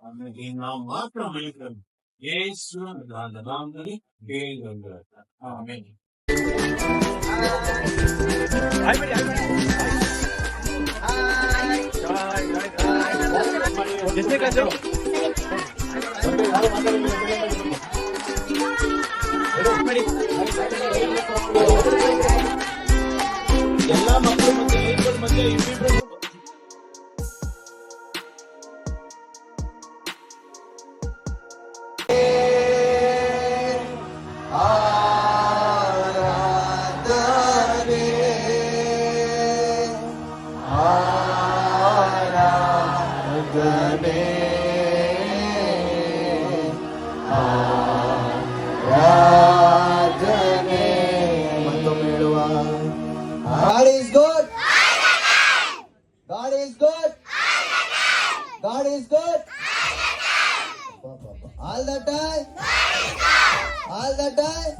ಆಮೇಲೆ ನಾವು ಮಾತ್ರ ಬೆಳೀತಾರೆ ಯೇಸು ನಾಮದಲ್ಲಿ ಬೇಗ ಆಮೇಲೆ ಎಲ್ಲ ಮಕ್ಕಳು ಮತ್ತೆ ಇಬ್ಬರ ಮಧ್ಯೆ ಇಬ್ಬಿಬ್ರು God is good. God is good. God is good. All the time. All the time.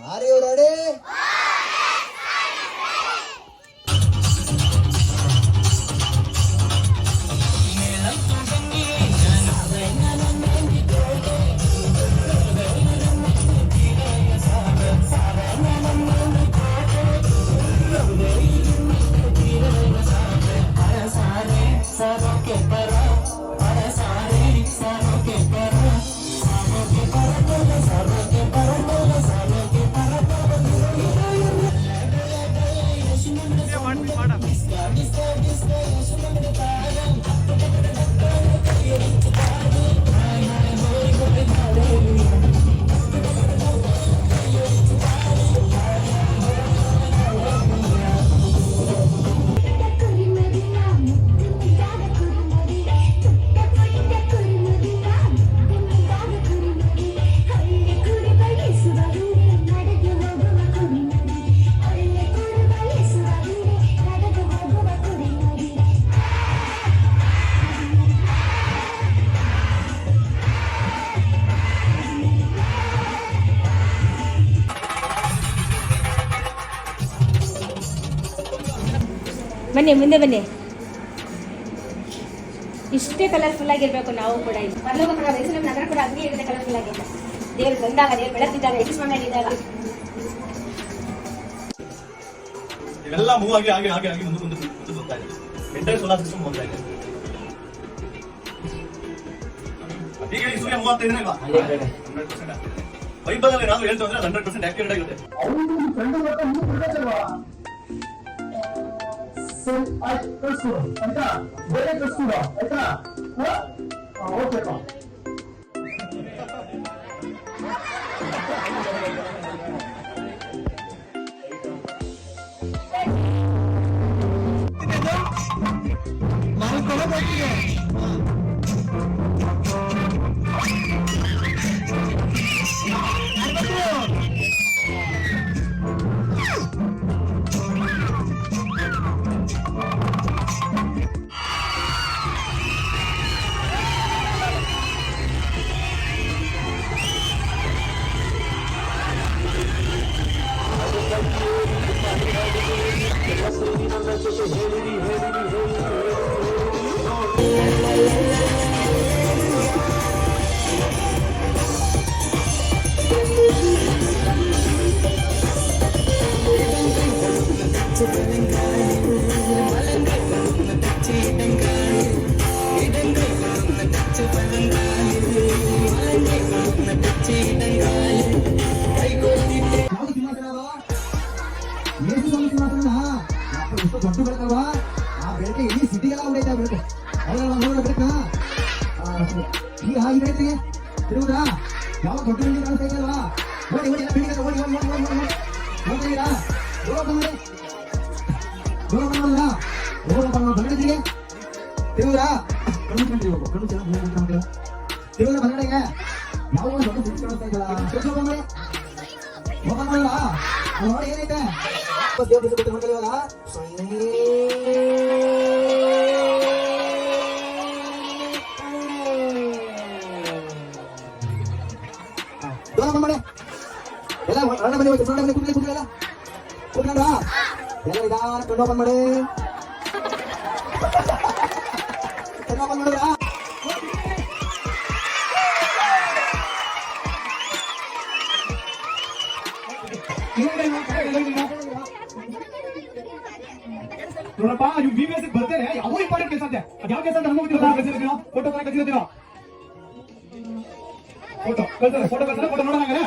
Are you ready? ಬನ್ನಿ ಮುಂದೆ ಬನ್ನಿ. ಇಷ್ಟೇ ಕಲರ್ಫುಲ್ ಆಗಿರ್ಬೇಕು ನಾವು ಕೂಡ. ಇಲ್ಲಿ ಪರಲೋಕ ಕೂಡ ಯೆರೂಸಲೇಮ್ ನಗರ ಕೂಡ ಹಂಗೆ ಇರುತ್ತೆ, ಕಲರ್ಫುಲ್ ಆಗಿಲ್ಲ. ದೇವರು ಬಂದಾಗ, ದೇವರು ಬೆಳಕಿದ್ದಾಗ, ಯೇಸುಸ್ವಾಮಿಯಾಗಿದ್ದಾಗ ಇವೆಲ್ಲ ಮೂವ್ ಆಗಿ ಹಾಗೆ ಹಾಗೆ ಹಾಗೆ ಮುಂದೆ ಹೋಗ್ತಾ ಇದೆ. ಎಂಟೈರ್ ಸೋಲಾರ್ ಸಿಸ್ಟಮ್ ಹೋಗ್ತಾ ಇದೆ. ಈಗ ಈ ಸೂರ್ಯ 35 ಅಲ್ವಾ? 100% ಬೈಬಲ್ ಅಲ್ಲಿ ನಾವು ಹೇಳ್ತಾ ಅಂದ್ರೆ 100% ಆಕ್ಯುರೇಟ್ ಆಗಿರುತ್ತೆ. ಆಯ್ತು ಕಳಿಸ್ಕೊಡು ಆಯ್ತಾ, ಬೇರೆ ಕಳಿಸ್ಕೊಡು ಆಯ್ತಾ. ಓಕೆಪ್ಪ. ದೊಡ್ಡ ಬೆಳಕಲ್ವಾ, ಆ ಬೆಳಕೆ ಇಡೀ ಸಿಟಿಗೆಲ್ಲ ಉಡೈತೆ ಬೆಳಕು. ಬೆಳಕಾ ಈಗ ಈ ಬೆಳಕಿಗೆ ತಿರುಗುದಾ ಯಾವ ದೊಡ್ಡ ಬಿಲ್ಡಿಂಗ್ ಕಾಣಿಸ್ತಾ ಇದೆಯಲ್ವಾ, ಓಡಿ ಓಡಿ ಎಲ್ಲ ಬಿಲ್ಡಿಂಗ್ ಓಡಿ ಓಡಿ ಓಡಿ ಓಡಿ ಓಡಿ ನೋಡ್ತಾ ಬಂದಿದ್ದೀರಿ ತಿರುಗುದಾ ಕಣ್ಣು ಕಂಡಿರ್ಬೇಕು, ಕಣ್ಣು ಚೆನ್ನಾಗಿ ತಿರುಗುದ ಬಂದಡೆಗೆ ಯಾವ ದೊಡ್ಡ ಸಿಟಿ ಕಾಣಿಸ್ತಾ ಇದೆಯಲ್ಲ ಓಪನ್ ಮಾಡಲ್ಲ ನೋಡಿ ಏನೈತೆ ದೇವ್ರ ಬಿಟ್ಟು ನೋಡ್ಕೊಳ್ಳಿವಾಗ ಮಾಡಿ ಎಲ್ಲ ಹೊರಗಡೆ ಬನ್ನಿ, ಹೊರಗಡೆ ಬನ್ನಿ, ಕೂತ್ಕೊಳ್ಳಿ ಕೂತ್ಕೊಳ್ಳಿ ಎಲ್ಲ ಕೂತ್ಕೊಂಡ್ರಾ ಎಲ್ಲ ನಿಧಾನ ಕಣ್ಣು ಓಪನ್ ಮಾಡಿ ಓಪನ್ ಮಾಡಿದ್ರಾ? ನೋಡಪ್ಪ ನೀವು BBS ಬರ್ತೇನೆ ಯಾವ ಇಂಪಾರ್ಟೆಂಟ್ ಕೆಲಸ ಅಂತೆ ಅದ್ಯಾವ ಕೆಲಸ ಅಂತ ನಮಗೆ ಗೊತ್ತಿಲ್ಲ. ಫೋಟೋ ಕಳಿಸಿರ್ತೀರಾ ಫೋಟೋ ಕಳ್ತಾರೆ ಫೋಟೋ ನೋಡೋಣ ಹಾಗಾದ್ರೆ.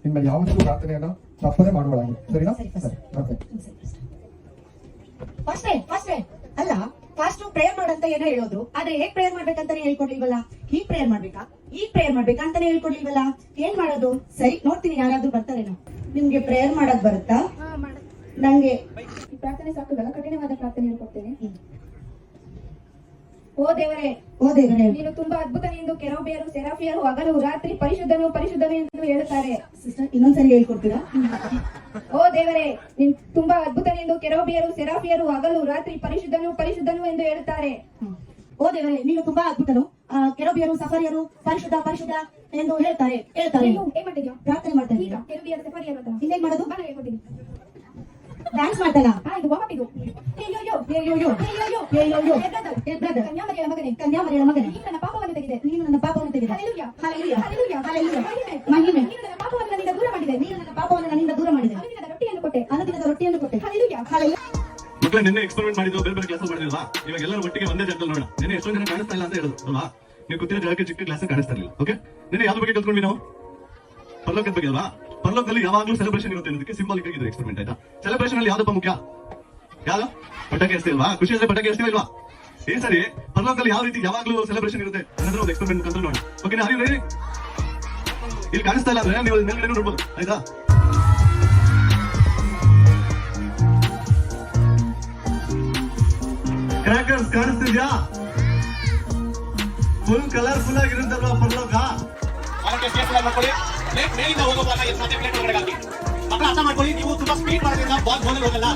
ನಿಮ್ಮ ಯಾವುದಕ್ಕೂ ಪ್ರಾರ್ಥನೆಯನ್ನು ತಪ್ಪದೆ ಮಾಡುವಳಾಗಿ, ಸರಿನಾ? ಸರಿ, ಓಕೆ. ಫಸ್ಟ್ ಅಲ್ಲ, ಫಾಸ್ಟ್ ಪ್ರೇಯರ್ ಮಾಡಂತ ಏನೋ ಹೇಳೋದು, ಆದ್ರೆ ಹೇಗ್ ಪ್ರೇಯರ್ ಮಾಡ್ಬೇಕಂತಾನೆ ಹೇಳ್ಕೊಡ್ಲಿಲ್ವಲ್ಲ. ಹೀಗ್ ಪ್ರೇಯರ್ ಮಾಡ್ಬೇಕಾ, ಈಗ ಪ್ರೇಯರ್ ಮಾಡ್ಬೇಕಾ ಅಂತಾನೆ ಹೇಳ್ಕೊಡ್ಲಿಲ್ವಲ್ಲ. ಏನ್ ಮಾಡೋದು? ಸರಿ, ನೋಡ್ತೀನಿ ಯಾರಾದ್ರೂ ಬರ್ತಾರೇನೋ. ನಿಮ್ಗೆ ಪ್ರೇಯರ್ ಮಾಡಕ್ ಬರುತ್ತಾ? ನಂಗೆ ಪ್ರಾರ್ಥನೆ ಸಾಕುದಲ್ಲ, ಕಠಿಣವಾದ ಪ್ರಾರ್ಥನೆ ಹೇಳ್ಕೊಡ್ತೇನೆ. ಓ ದೇವರೇ, ನೀನು ತುಂಬಾ ಅದ್ಭುತನೆಂದು ಕೆರೂಬಿಯರು ಸೆರಾಫಿಯರು ಹಗಲು ರಾತ್ರಿ ಪರಿಶುದ್ಧನು ಪರಿಶುದ್ಧನು ಎಂದು ಹೇಳುತ್ತಾರೆ. ಸಿಸ್ಟರ್ ಇನ್ನೊಂದ್ಸರಿ ಹೇಳ್ಕೊಡ್ತೀರಾ? ಓ ದೇವರೇ, ನೀನು ತುಂಬಾ ಅದ್ಭುತನೆಂದು ಕೆರೂಬಿಯರು ಸೆರಾಫಿಯರು ಹಗಲು ರಾತ್ರಿ ಪರಿಶುದ್ಧನು ಪರಿಶುದ್ಧನು ಎಂದು ಹೇಳುತ್ತಾರೆ. ಓ ದೇವರೇ, ನೀನು ತುಂಬಾ ಅದ್ಭುತನು, ಕೆರೂಬಿಯರು ಸಫರಿಯರು ಪರಿಶುದ್ಧ ಪರಿಶುದ್ಧ ಎಂದು ಹೇಳ್ತಾರೆ. ಏನ್ ಮಾಡ್ತಿದ್ಯಾ? ಪ್ರಾರ್ಥನೆ ಮಾಡ್ತಾ ಈಗ ಕೆರೂಬಿಯರು ಸೆಫರಿಯರು ಅಂತ ಇನ್ನೇನ್ ಮಾಡೋದು? ನಾನು ಹೇಳ್ಕೊಡ್ತೀನಿ. ಡ್ಯಾನ್ಸ್ ಮಾಡ್ತಾನ? ಇದು ವಾಮಪ್ ಇದು. ಕನ್ಯಾಮರಿಯಳ ಮಗನೇ, ಕನ್ಯಾಮರಿಯಳ ಮಗನೇ, ನೀನು ನನ್ನ ಪಾಪವನ್ನು ತೆಗೆದೆ. ನೀನು ನನ್ನ ಪಾಪವನ್ನು ತೆಗೆದೆ. Hallelujah, hallelujah, hallelujah, hallelujah. ಮಹಿಮೆ. ಮಹಿಮೆ. ನೀನು ನನ್ನ ಪಾಪವನ್ನು ನನ್ನಿಂದ ದೂರ ಮಾಡಿದೆ. ನೀನು ನನ್ನ ಪಾಪವನ್ನು ನನ್ನಿಂದ ದೂರ ಮಾಡಿದೆ. ಅನುದಿನದ ರೊಟ್ಟಿಯನ್ನು ಕೊಟ್ಟೆ. ಅನುದಿನದ ರೊಟ್ಟಿಯನ್ನು ಕೊಟ್ಟೆ. Hallelujah, hallelujah. ಮಕ್ಕಳೇ, ನಿನ್ನೆ ಎಕ್ಸ್ಪೆರಿಮೆಂಟ್ ಮಾಡಿದ್ವು, ಬೇರೆ ಬೇರೆ ಕ್ಲಾಸ್ ಮಾಡಿದ್ವಾ? ಇವಾಗ ಎಲ್ಲರೂ ಒಟ್ಟಿಗೆ ಒಂದೇ ಜಾಗದಲ್ಲಿ ನೋಡೋಣ. ನಿನ್ನೆ ಎಷ್ಟೊಂದು ಜನ ಕಾಣಿಸ್ತಾ ಇಲ್ಲ ಅಂತ ಹೇಳುದು ಅಲ್ವಾ? ನೀವು ಕೂತಿರೋ ಜಾಗಕ್ಕೆ ಚಿಕ್ಕ ಕ್ಲಾಸ್ ಕಾಣಿಸ್ತಾ ಇರಲಿಲ್ಲ. ಓಕೆ, ನಿನ್ನೆ ಯಾವ್ದು ಬಗ್ಗೆ ಕಲ್ತ್ಕೊಂಡ್ವಿ ನಾವು? ಪರಲೋಕದ ಬಗ್ಗೆ ಅಲ್ವಾ? ಪರಲೋಕದಲ್ಲಿ ಯಾವಾಗಲೂ ಸೆಲೆಬ್ರೇಷನ್ ಇರುತ್ತೆ ಅನ್ನೋದಕ್ಕೆ ಸಿಂಬಾಲಿಕ್ ಆಗಿದೆ ಎಕ್ಸ್ಪೆರಿಮೆಂಟ್. ಆಯ್ತಾ? ಸೆಲೆಬ್ರೇಷನ್ ಅಲ್ಲಿ ಯಾವ್ದಪ್ಪ ಮುಖ್ಯ? ಯಾವ್ದು? ಪಟಾಕಿ ಹಚ್ತೀವಲ್ವಾ? ಖುಷಿ ಅಂದ್ರೆ ಪಟಾಕಿ ಹಚ್ತೀವಲ್ವಾ? ಈ ಸರಿ ಪರಲೋಕದಲ್ಲಿ ಯಾವ ರೀತಿ ಯಾವಾಗಲೂ ಸೆಲೆಬ್ರೇಷನ್ ಇರುತ್ತೆ ಅನ್ನೋದ್ರ ಒಂದು ಎಕ್ಸ್ಪೆರಿಮೆಂಟ್ ಮುಖಾಂತರ ನೋಡಿ. ಓಕೆ, ಅರಿವು ರೆಡಿ? ಇಲ್ಲಿ ಕಾಣಿಸ್ತಾ ಇಲ್ಲ ಅಂದ್ರೆ ನೀವು ಮೇಲ್ಗಡೆ ನೋಡ್ಬೋದು. ಆಯ್ತಾ? ಕ್ರ್ಯಾಕರ್ಸ್ ಕಾಣಿಸ್ತಿದ್ಯಾ? ಫುಲ್ ಕಲರ್ಫುಲ್ ಆಗಿರುತ್ತಲ್ವಾ ಪರಲೋಕ? ಮೇಲಿಂದ ಹೋಗೋವಾಗ ಮತ್ತೆ ಪ್ಲೇಟ್ ಒಳಗಡೆ ಹಾಕಿ. ಮಕ್ಕಳು ಅರ್ಥ ಮಾಡ್ಕೊಳ್ಳಿ, ನೀವು ತುಂಬಾ ಸ್ಪೀಡ್ ಮಾಡೋದ್ರಿಂದ ಬಾಲ್ ಗೋಲಲ್ಲಿ ಹೋಗಲ್ಲ.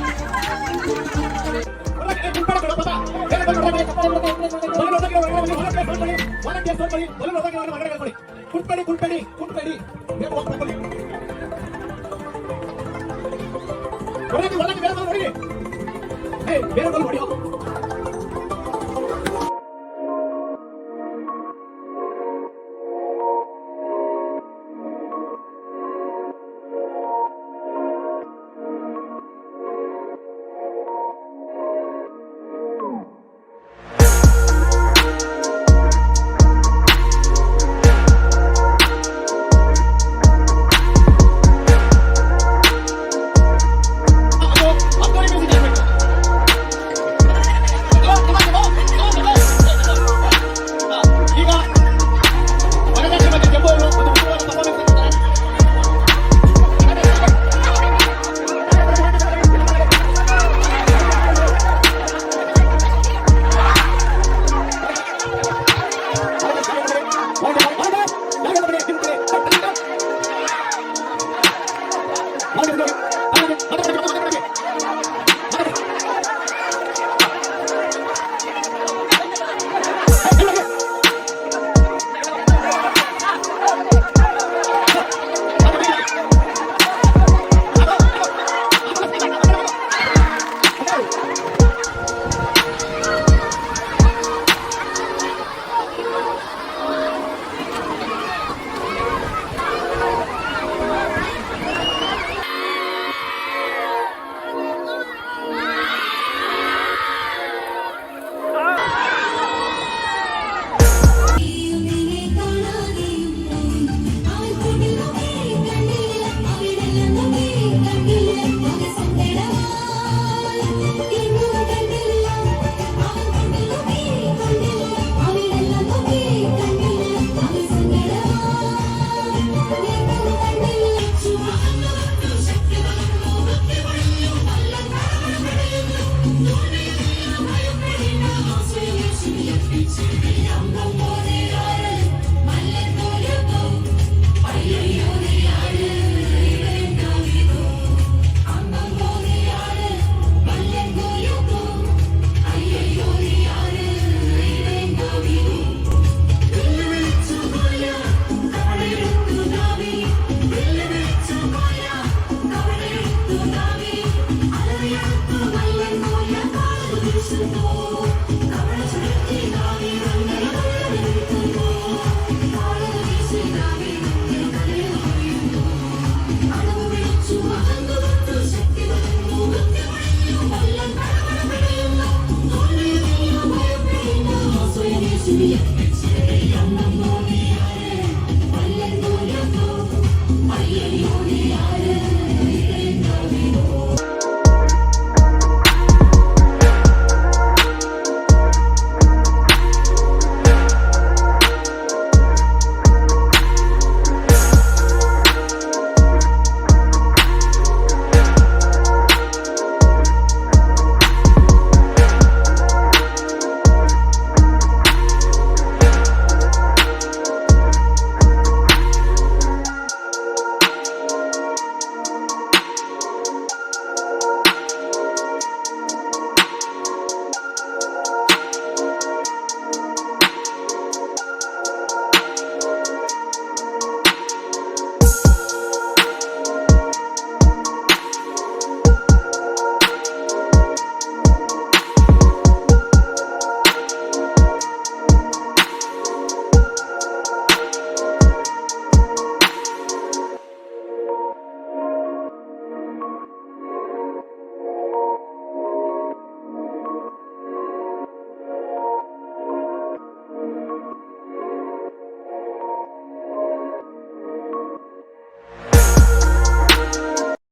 Thank you.